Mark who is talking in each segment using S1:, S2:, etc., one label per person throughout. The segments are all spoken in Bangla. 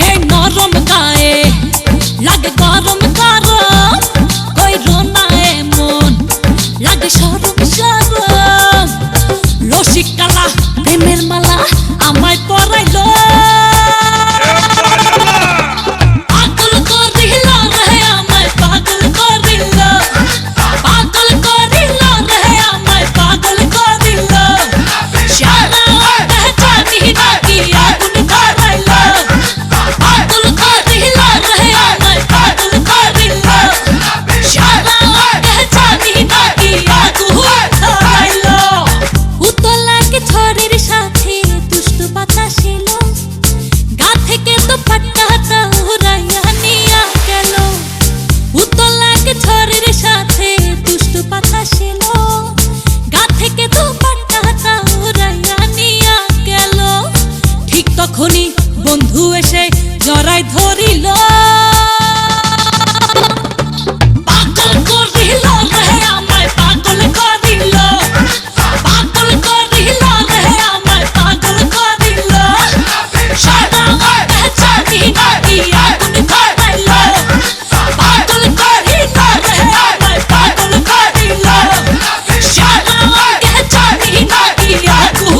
S1: এই নরম গায়ে লাগে গরম গরম, কই রোনা এমন লাগে সরম সরম। রসিকালা প্রেমের মালা আমায় পরাইলো, পাগল করিল রে আমায় পাগল করিল, পাগল করিল রে আমায় পাগল করিল। সারা জানি না কি আগুন ধরাইল, পাগল করিল রে আমায় পাগল করিল। সারা জানি না কি আগুন ধরাইল। উতলাকে ঝড়ের সাথে দুষ্টু বাতাস এলো, গা থেকে তো পাট্টাটা উড়াইয়া নিয়া গেল। উতলাকে ঝড়ের সাথে দুষ্টু বাতাস এলো, গা থেকে তো পাট্টাটা উড়াইয়া নিয়া গেল। ঠিক তখনই বন্ধু এসে জড়াই ধরিল, পাগল করিল রে আমায় পাগল করিল, পাগল করিল রে আমায় পাগল করিল। সারা জানি না কি আগুন ধরাইল, পাগল করিল রে আমায় পাগল করিল। সারা জানি না কি আগুন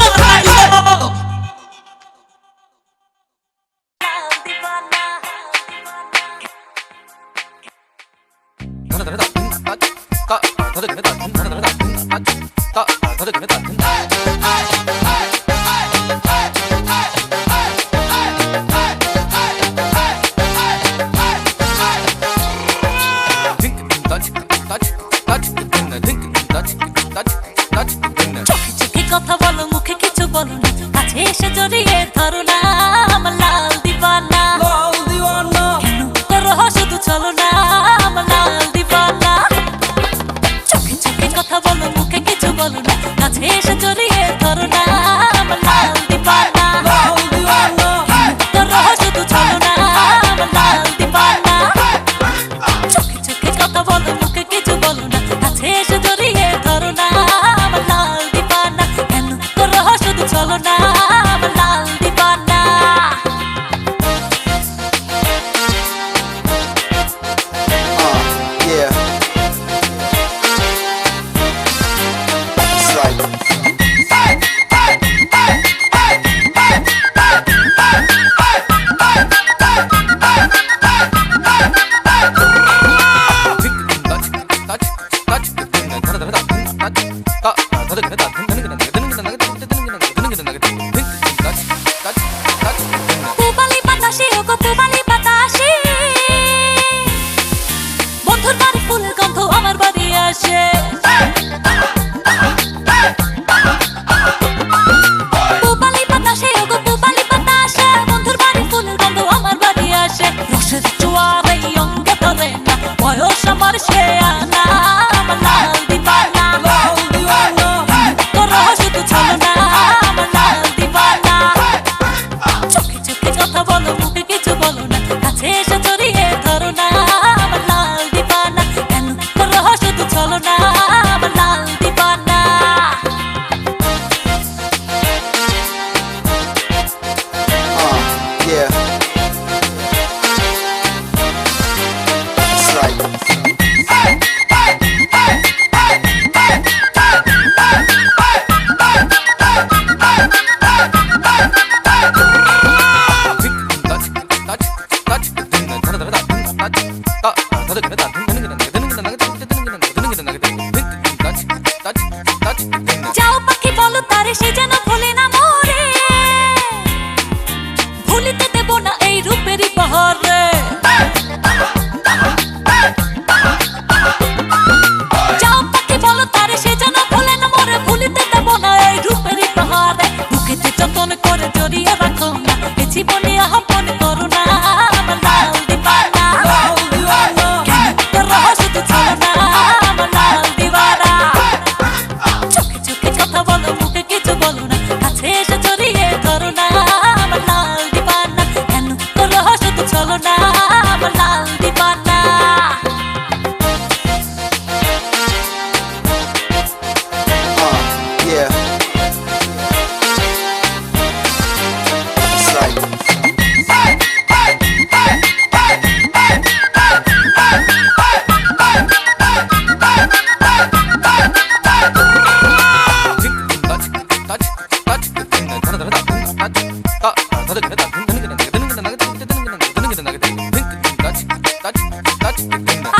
S1: ধরাইল। চোখে চোখে কথা বলো, মুখে কিছু বলো না, কাছে এসে জড়িয়ে ধরো না আমার লাল দিবানা। কেন করো শুধু চলো না আমার লাল দিবানা। চোখে চোখে কথা বলো, মুখে কিছু বলো না, কাছে এসে জড়িয়ে ধরো না আমার লাল দিবানা। কেন করো শুধু চলো না আমার লাল দিবানা। চোখে চোখে কথা বলো, মুখে কিছু বলো না, কাছে এসে জড়িয়ে ধরো না আমার লাল দিবানা। কেন করো শুধু চলো না আমার লাল দিবানা।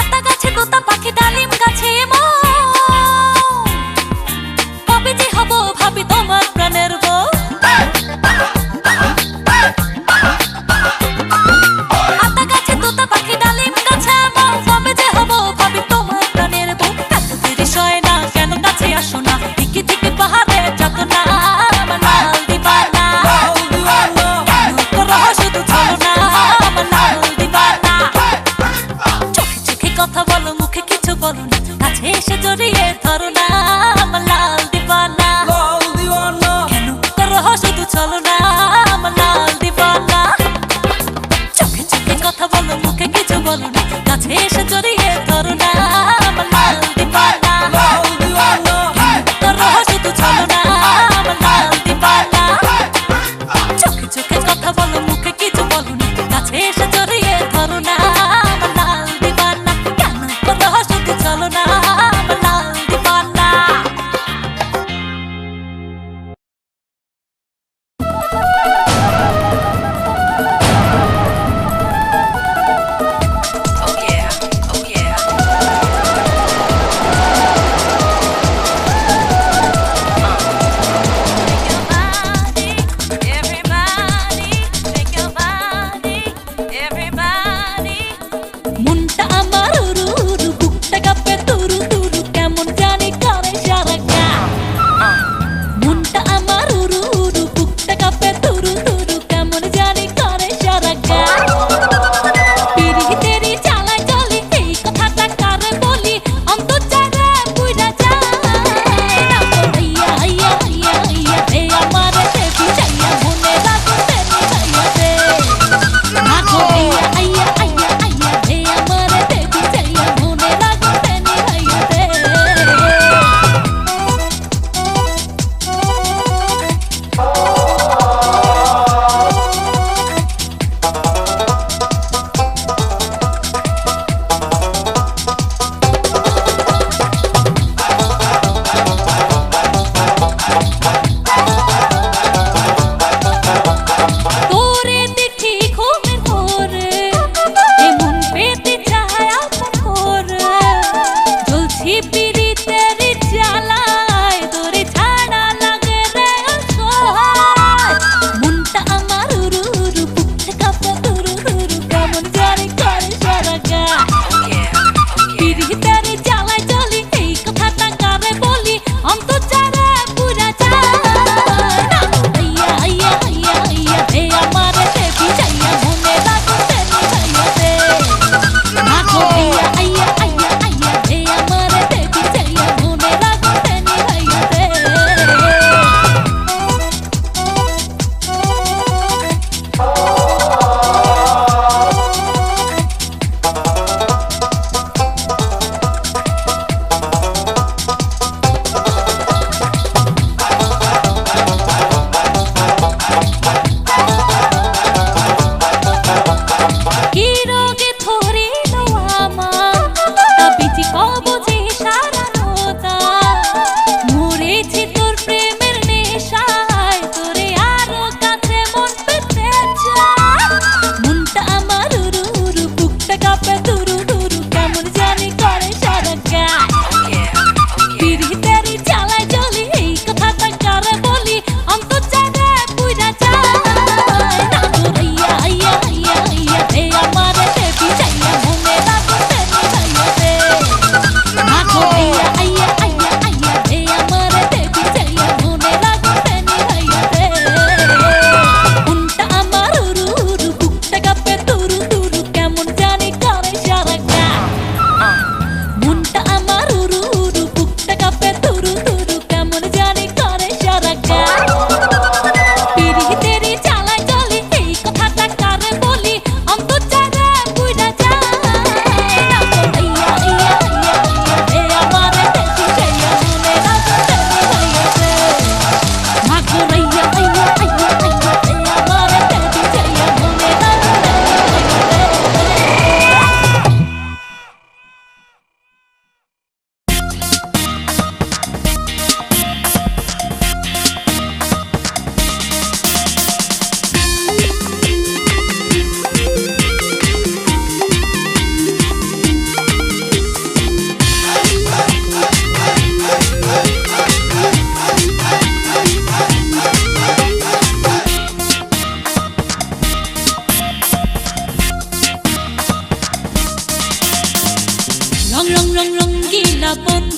S1: আতা গাছে তোতা পাখি ডালিম গাছে মন, কবে যে হব ভাবি তোমার প্রাণের বউ। আতা গাছে তোতা পাখি ডালিম গাছে মন, কবে যে হব ভাবি তোমার প্রাণের বউ। এত দেরি সয় না কেন কাছে আসো না, দিকে দিকে পাহাড়ে যাত না আমার লাল দিবানা। কেন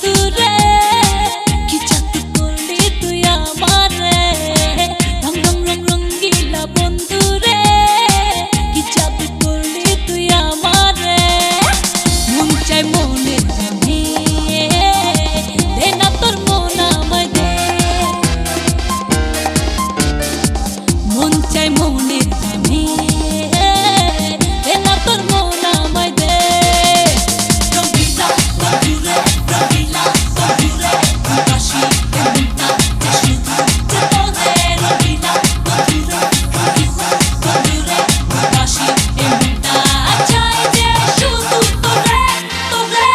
S1: বন্ধু রে কি জাদু করলি তুই আমারে রং রং রং রঙ্গিলা বন্ধু রে কি জাদু করলি তুই আমারে মন চাই মনের জানে দে না তোর মন আমায় দে মন চাই মনের জানে দে না তোর মন আমায় দে রঙ্গিলা বন্ধু রে রঙ্গিলা বন্ধু রে কাশি এমনটা যে শুধু যে তোদের রঙ্গিলা বন্ধু রে রঙ্গিলা বন্ধু রে কাশি এমনটা চাই যে শুধু তোরে তোরে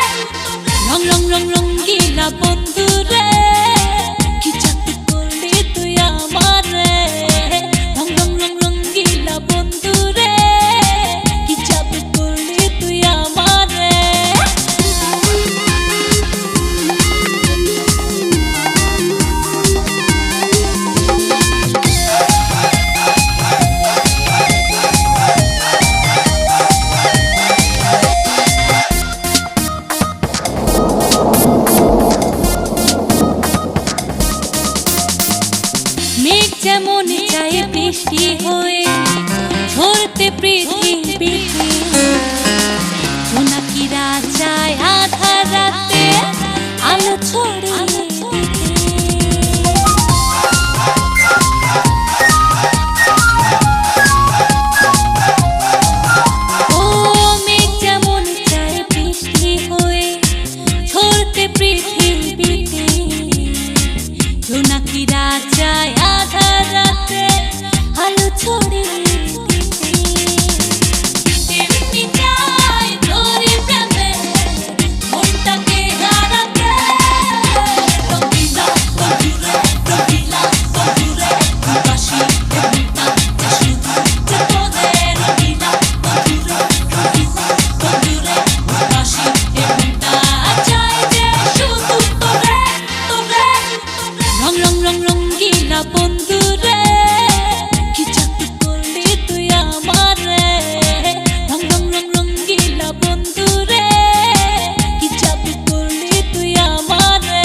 S1: রং রং রং রঙ্গিলা বন্ধু রে কি জাদু করলি তুই আমারে রং রং রং রঙ্গিলা বন্ধু রে কি জাদু করলি তুই আমারে মেঘ যেমন চাই বৃষ্টি হয়ে ঝরতে পৃথিবীতে জোনাকিরা চায় আধার রাতে আলো ছড়িয়ে ও মেঘ যেমন চাই বৃষ্টি হয়ে ঝরতে পৃথিবীতে জোনাকিরা চায় আধার রাতে আলো ছড়িয়ে দিতে তেমনি চাই তোরে প্রেমে মনটাকে হারাতে রঙ্গিলা বন্ধু রে রঙ্গিলা বন্ধু রে কাশি এমনটা যে শুধু যে তোদের রঙ্গিলা বন্ধু রে রঙ্গিলা বন্ধু রে কাশি এমনটা চাই যে শুধু তোরে তোরে রং রং রং রঙ্গিলা বন্ধু রে কি জাদু করলি তুই আমারে রং রং রং রঙ্গিলা বন্ধু রে কি জাদু করলি তুই আমারে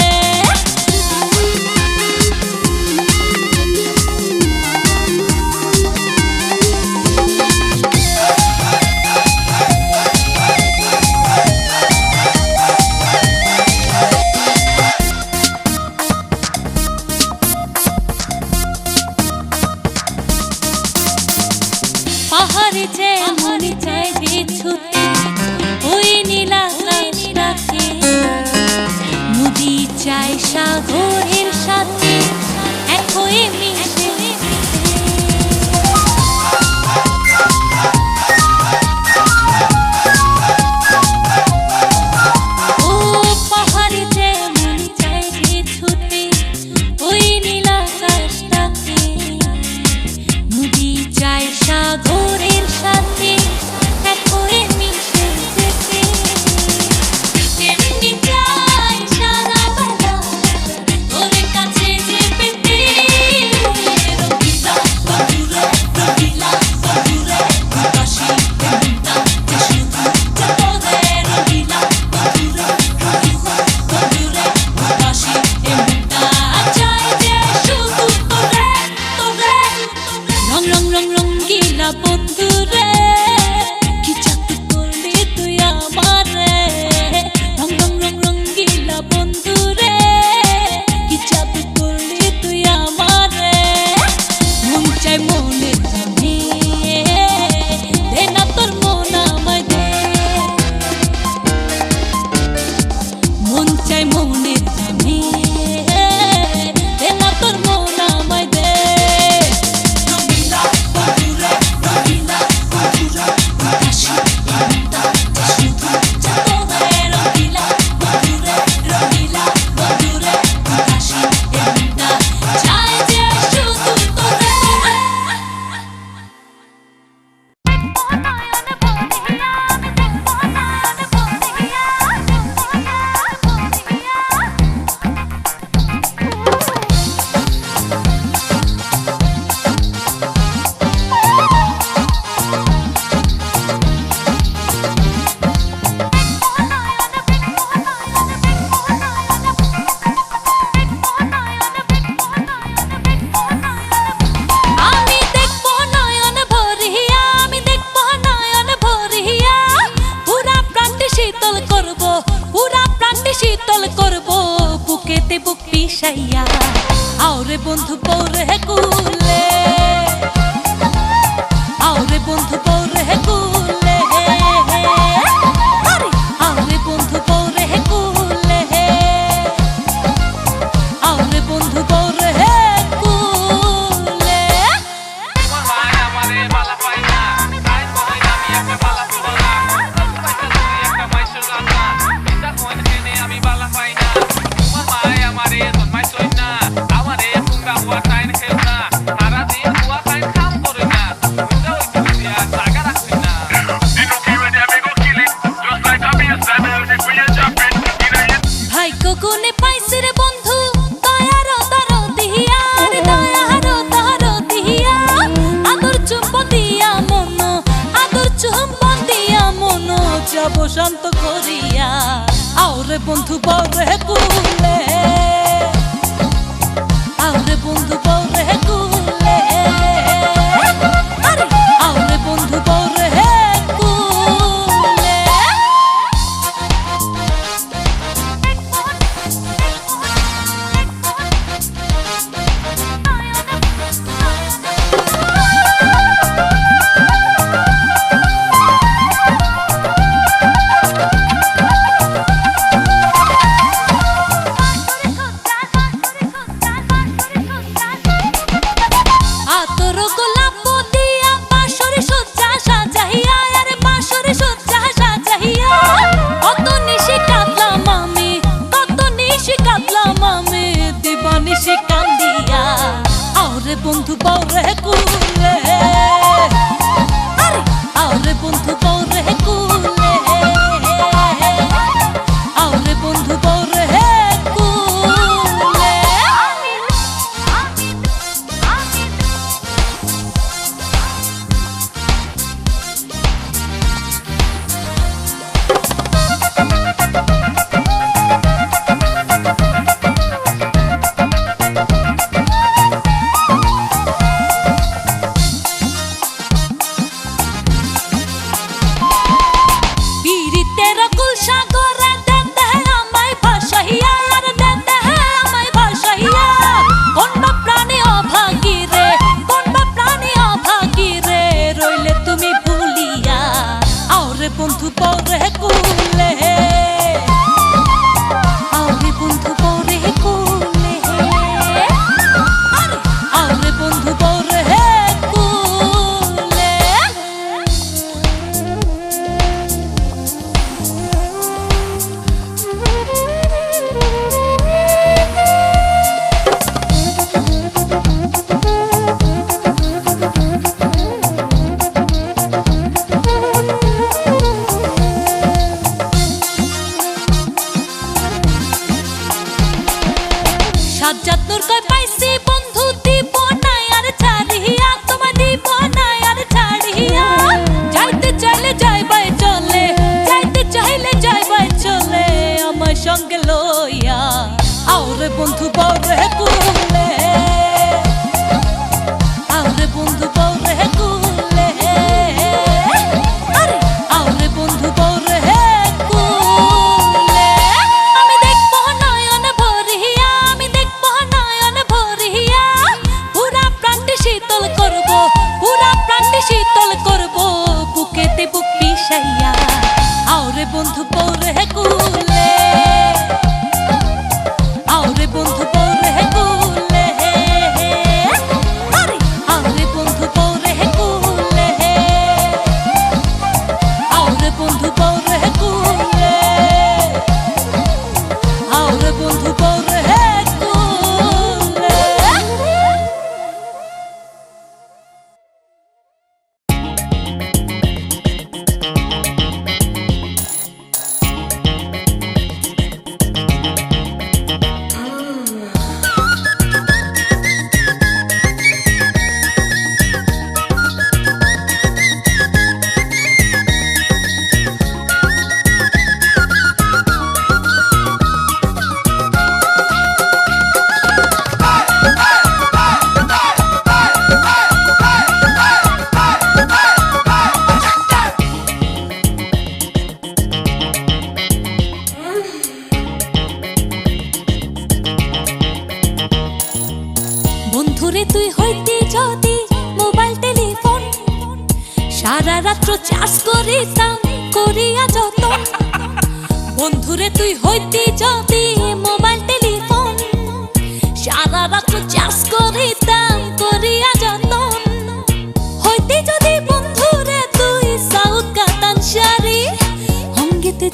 S1: পাহাড়ে যেমন চাই বিচ্ছুতি ওই নীল আকাশ রাতে নদী চাই সাগরের সাথে এক হয়ে মিশে ও পাহাড়ে যেমন চাই বিচ্ছুতি ওই নীল আকাশ রাতে নদী চাই সাগরের সাথে এক হয়ে মিশে যেতে তেমনি চাই সারা বেলা তোরে শান্ত করিয়া আওরে বন্ধু বরে কুলে আওরে বন্ধু বরে কুলে আরে আওরে বন্ধু বরে কুলে বন্ধু বরে কুলে আরে আওরে বন্ধু বরে কুলে আওরে বন্ধু বরে কুলে বন্ধু বরে কুলে আওরে বন্ধু বরে কুলে আওরে বন্ধু বরে কুলে সাজ্জাদুর কই পাইছি বন্ধু দিব না আর ছাড়িয়া তোমায় দিব না আর ছাড়িয়া যাইতে চাইলে যাইবাই চলে যাইতে চাইলে যাইবাই চলে আমার সঙ্গে লইয়া আওরে বন্ধু বরে কুলে আওরে বন্ধু বরে কুলে আরে আওরে বন্ধু বরে কুলে আমি দেখবো নয়ন ভরিয়া শীতল করব বুকেতে বুক মিশাইয়া আওরে বন্ধু বরে কুলে আওরে বন্ধু বরে কুলে আরে আওরে বন্ধু বরে কুলে আওরে বন্ধু বরে কুলে আওরে বন্ধু বরে কুলে বন্ধুরে তুই হইতে যদি মোবাইল টেলিফোন সারা রাত্র চার্জ করিতাম করিয়া যতন বন্ধুরে তুই হইতে যদি মোবাইল টেলিফোন সারা রাত্র চার্জ করিতাম করিয়া যতন হইতে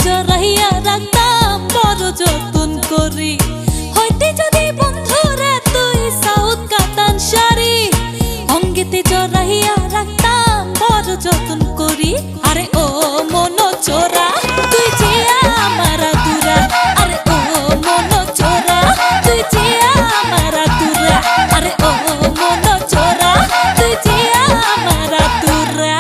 S1: জড়াইয়া রাখতাম বড় যতন করি হইতে যদি বন্ধুরে তুই সাউথ কাতান শাড়ি অঙ্গেতে জড়াইয়া রাখতাম বড় যতন করি আরে ও মন চোরা তুই যে আমার আতুরা আরে ও মন চোরা তুই যে আমার আতুরা আরে ও মন চোরা তুই যে আমার আতুরা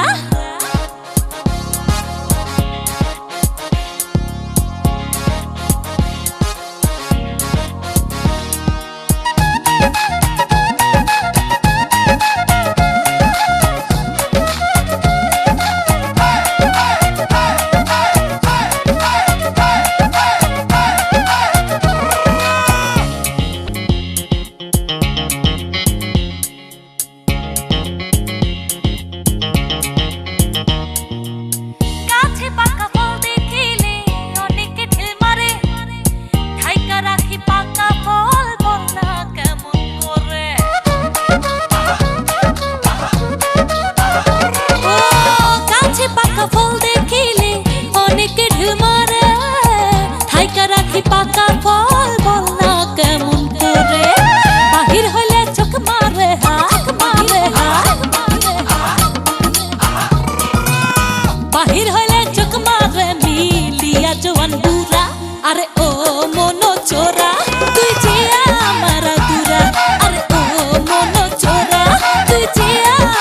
S1: পাকা ফল বল না কেমন করে বাহির হইলে চোখ মারে হাত মারে হাত বাহির হইলে চোখ মারে মিলিয়া জওয়ান বুড়া আরে ও মন চোরা তুই যে আমার আতুরা আরে ও মন চোরা তুই যে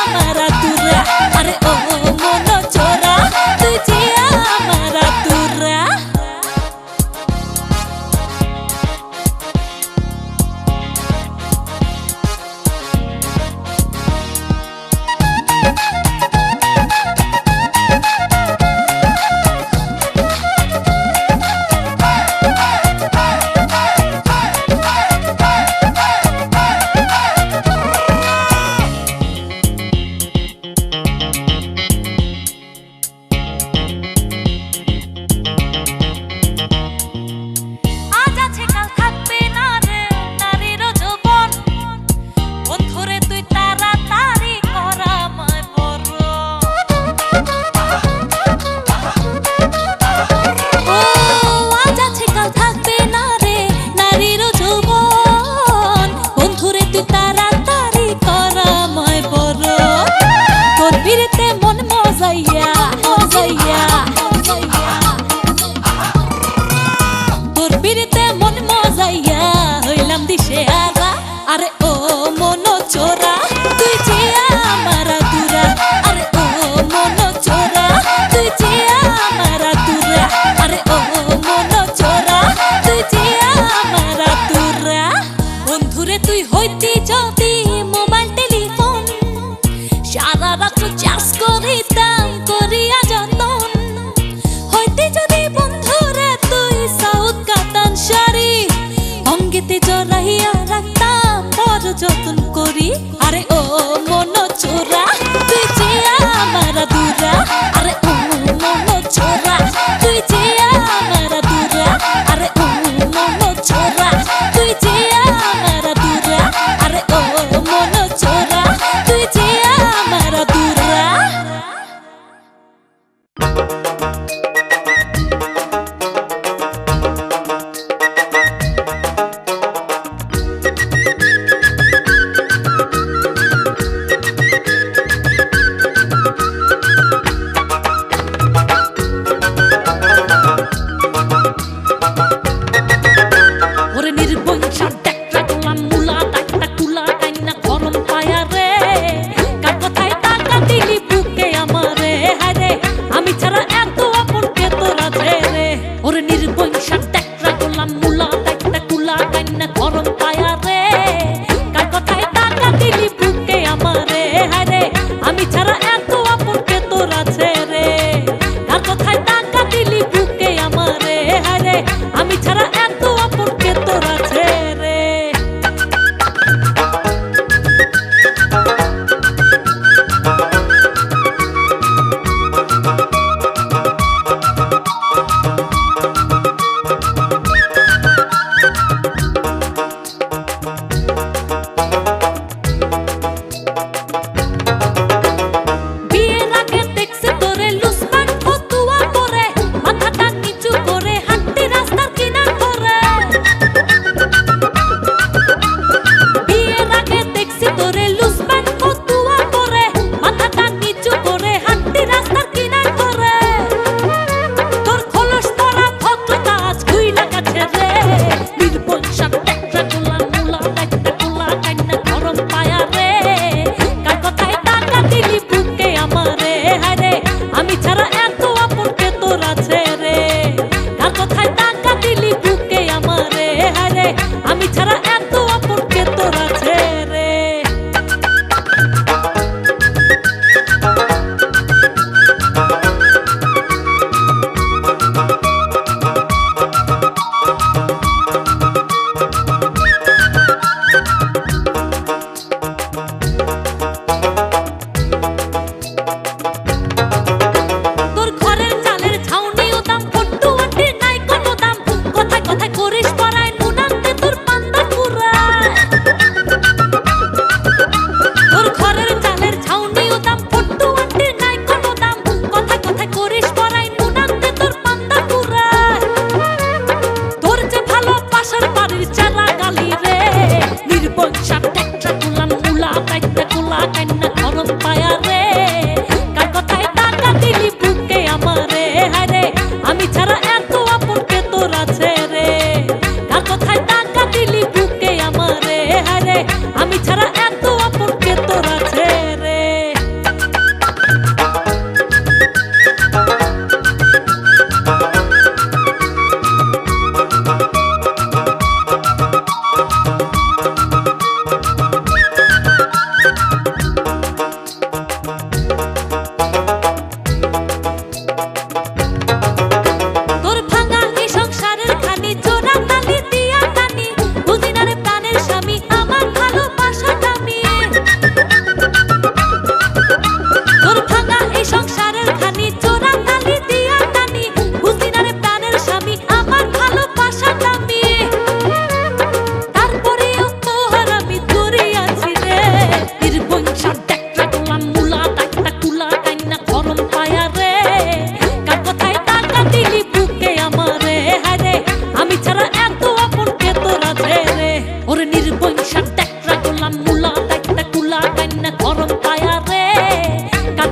S1: আমার আতুরা আরে ও মন চোরা তুই যে আমার আতুরা তোর বিরিতে মন মজাইয়া হইলাম দিশে হারা আরে ও মন চোরা তুই যে আমার আতুরা আরে ও মন চোরা তুই যে আমার আতুরা আরে ও মন চোরা তুই যে আমার আতুরা বন্ধুরে তুই হইতি যদি মোবাইল টেলিফোন সারা রাত চার্জ করিতাম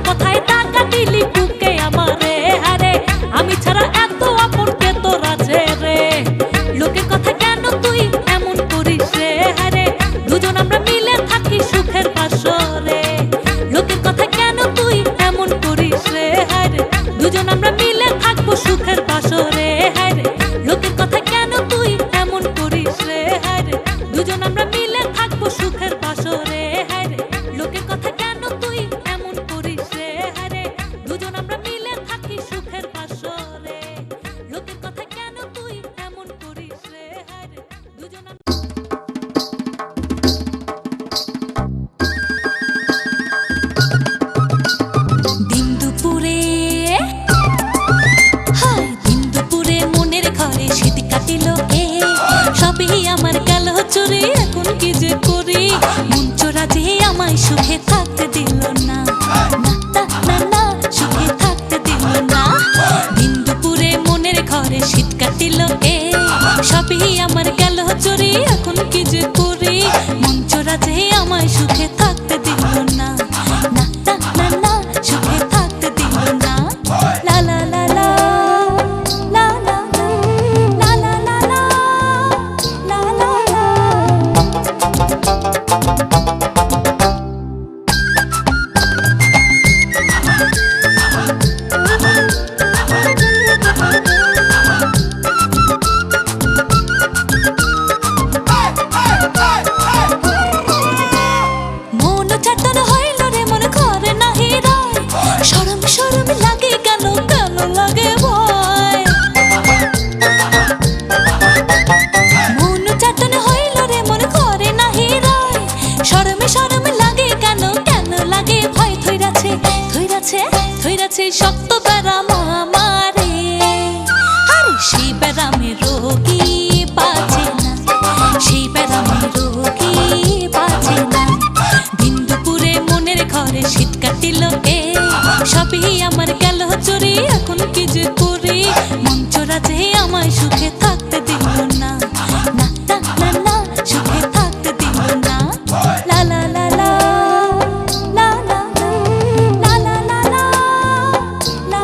S1: কথায় টাকা দিলি বুকে আমারে হারে আমি ছাড়া এত আপন কে তোর আছে রে লোকের কথা কেন তুই এমন করিস রে হারে দুজন আমরা মিলে থাকি সুখের বাসরে লোকের কথা কেন তুই এমন করিস রে হারে দুজন আমরা মিলে থাকবো সুখের বাসরে হারে লোকের কথা কেন তুই এমন করিস রে হারে দুজন আমরা মিলে থাকবো সুখের বাসরে হারে লোকের কথা কেন তুই এমন করিস রে হারে দুজন আমরা মিলে থাকি সুখের বাসরে লোকের কথা কেন তুই এমন করিস রে হারে দুজন দিন দুপুরে হায় দিন দুপুরে মনের ঘরে শীত কাটিল কে সবই আমার গেল চুরি এখন কি যে করি মন চোরা যে আমায় সুখে থাকতে দিল না না না না সুখে থাকতে দিল না দিন দুপুরে মনের ঘরে শীত কাটিল কে সবই আমার গেল চুরি এখন কি যে করি মন চোরা যে আমায় সুখে থাকতে দিল না না না না না সুখে থাকতে দিল না লা লা লা লা লা লা লা লা লা লা লা মন চাটন হইল রে মন ঘরে নাহি রয় শরম শরম লাগে কেন কেন লাগে ভয় মন চাটন হইল রে মন ঘরে নাহি রয় শরম শরম লাগে কেন কেন লাগে ভয় থইরাছে থইরাছে থইরাছে শক্ত ব্যারাম আমারে আরে সেই ব্যারামে রোগী বাঁচে না সেই ব্যারামে রোগী বাঁচে না দিন দুপুরে মনের ঘরে শীত কাটিল কে সবই আমার গেল চুরি এখন কি যে করি মন চোরা যে আমায় সুখে থাকতে দিল না না না না না সুখে থাকতে দিল না লা লা লা লা লা লা লা লা লা লা লা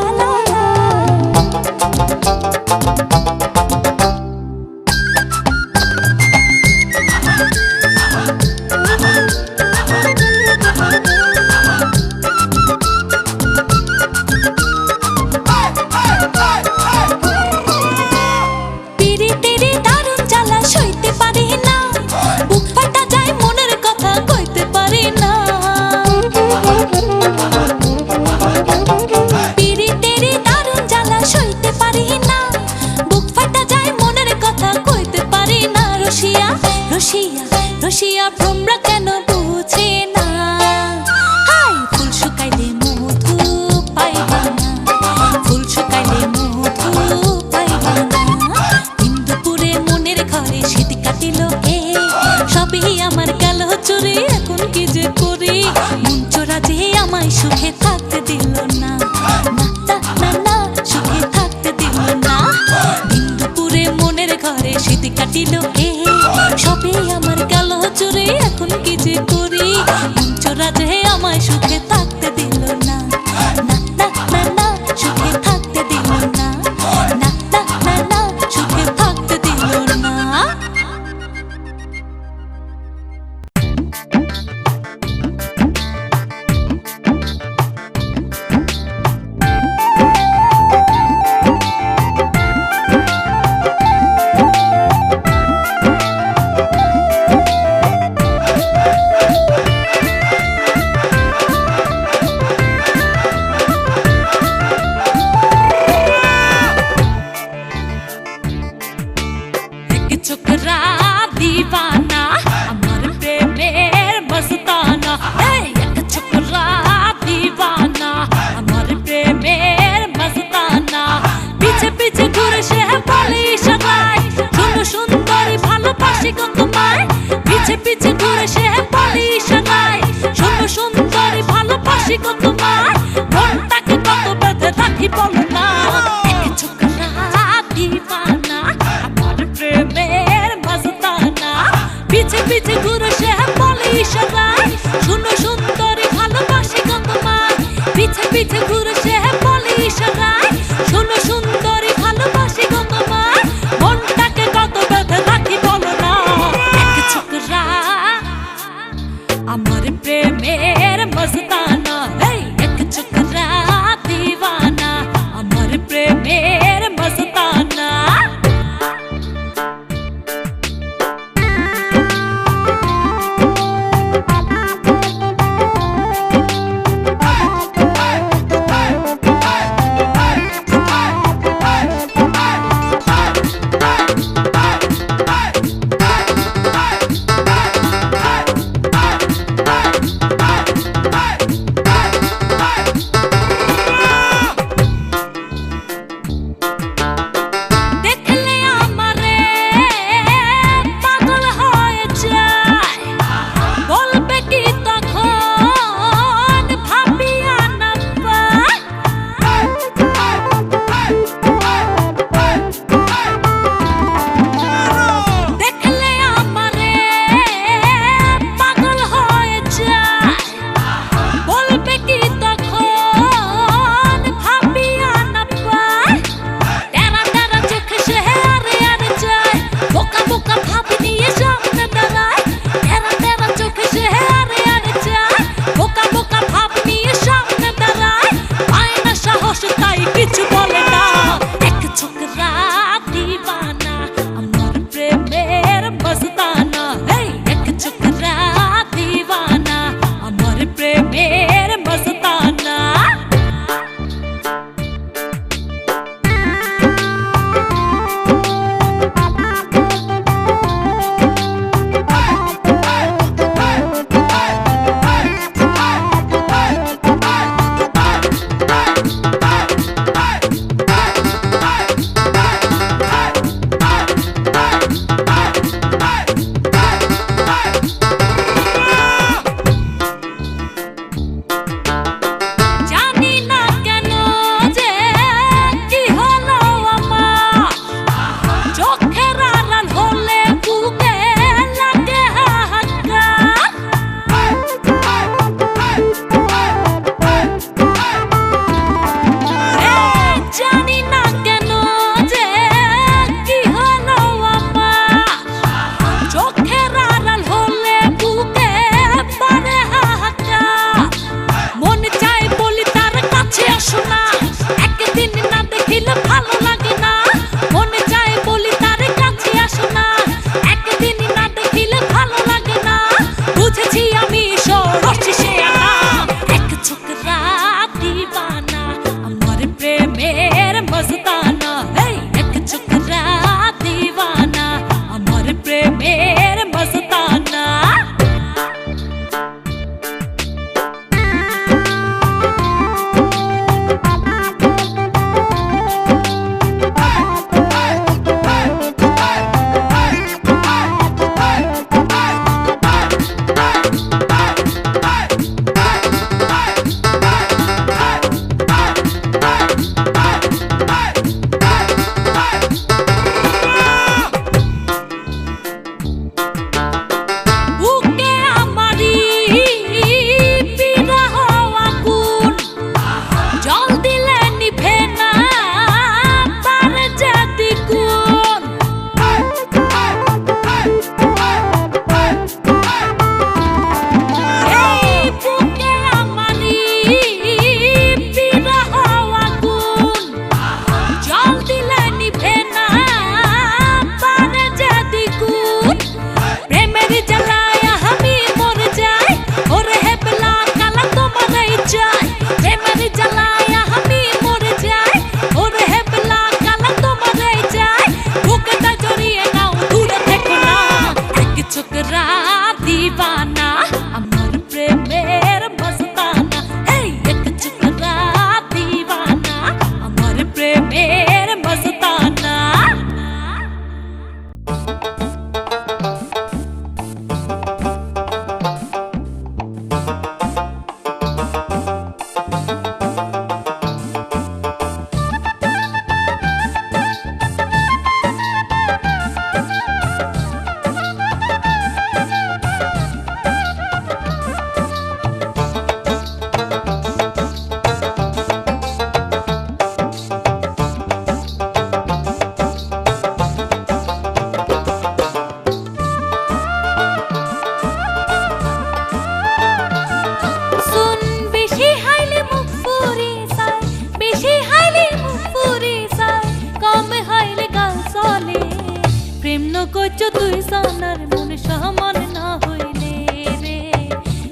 S1: নগৈজ তুই জানার মন সমান না হইলে রে,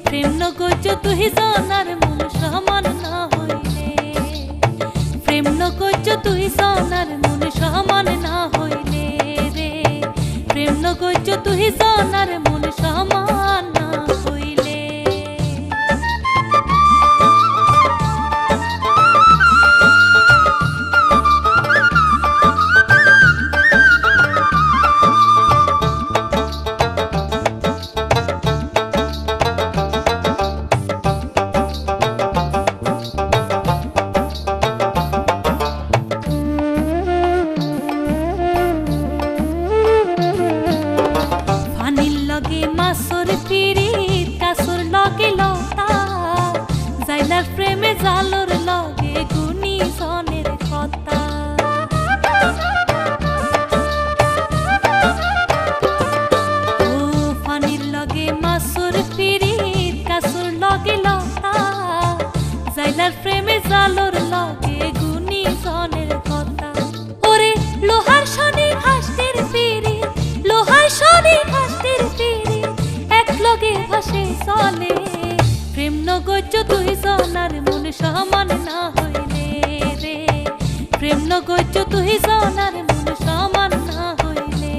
S1: প্রেম নগৈজ তুই জানার মন সমান না হইলে, প্রেম নগৈজ তুই জানার মন সমান না হইলে রে, প্রেম নগৈজ তুই জানার মন সমান না হইলে। মাসুর পিরিত কাসুর লগে লতা, জাইলার প্রেমে জালুর লগে গুনি সনের কথা। ও ফানির লগে মাসুর পিরিত কাসুর লগে লতা, জাইলার প্রেমে জালুর লগে গুনি সনের কথা। ওরে লোহার শনি হাসতের পিরিত, লোহার শনি হাসতের পিরিত লগে ভাসে চলে, প্রেম নগৈজ তুই জানার মন সমান না হইলে রে, প্রেম নগৈজ তুই জানার মন সমান না হইলে,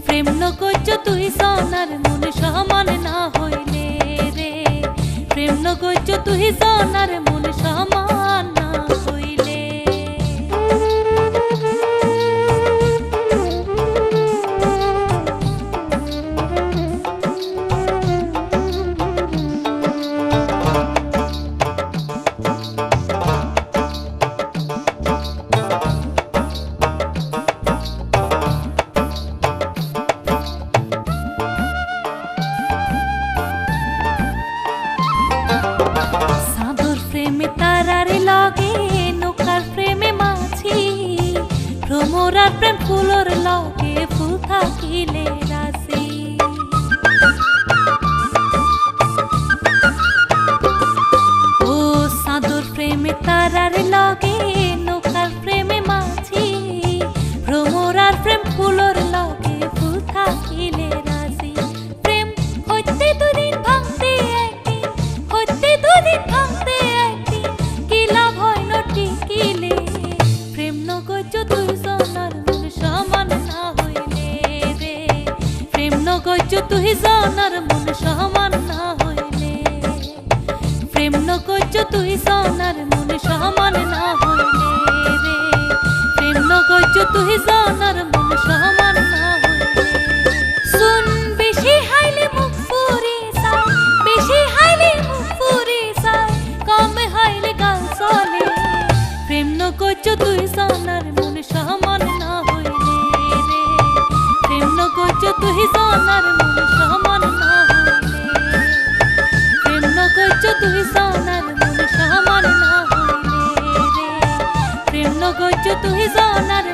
S1: প্রেম নগৈজ তুই জানার মন সমান না হইলে রে, প্রেম নগৈজ তুই জানার মন সমান না হইলে। তারার লগে নৌকার প্রেমে মাছি, ভ্রমরার প্রেম ফুলর লগে ফুল থাকিলে রাশি। ও সাধুর প্রেমে তারার লগে নৌকার প্রেমে মাছি, ভ্রমরার প্রেম ফুলর লগে ফুল থাকিলে রাশি। প্রেম হইতে দুদিন ভাঙতে একদিন, হইতে দুদিন ভাঙতে টিকিলে, প্রেম নগৈজ তুই জানার মন সমান না হইলে রে, প্রেম নগৈজ তুই জানার মন সমান না হইলে, প্রেম নগৈজ তুই জানার মন সমান না হইলে রে, প্রেম নগৈজ তুই জানার মন সমান না হইলে। শুন বেশি হাইলে মুখ পুরি যায়, বেশি হাইলে মুখ পুরি যায়, কম হাইলে গাল চলে, প্রেম নগৈজ তুই জানার মন সমান না হইলে রে, প্রেম নগৈজ তুই জানার মন সমান না হইলে, প্রেম নগৈজ তুই জানার মন সমান না হইলে রে, প্রেম নগৈজ তুই জানার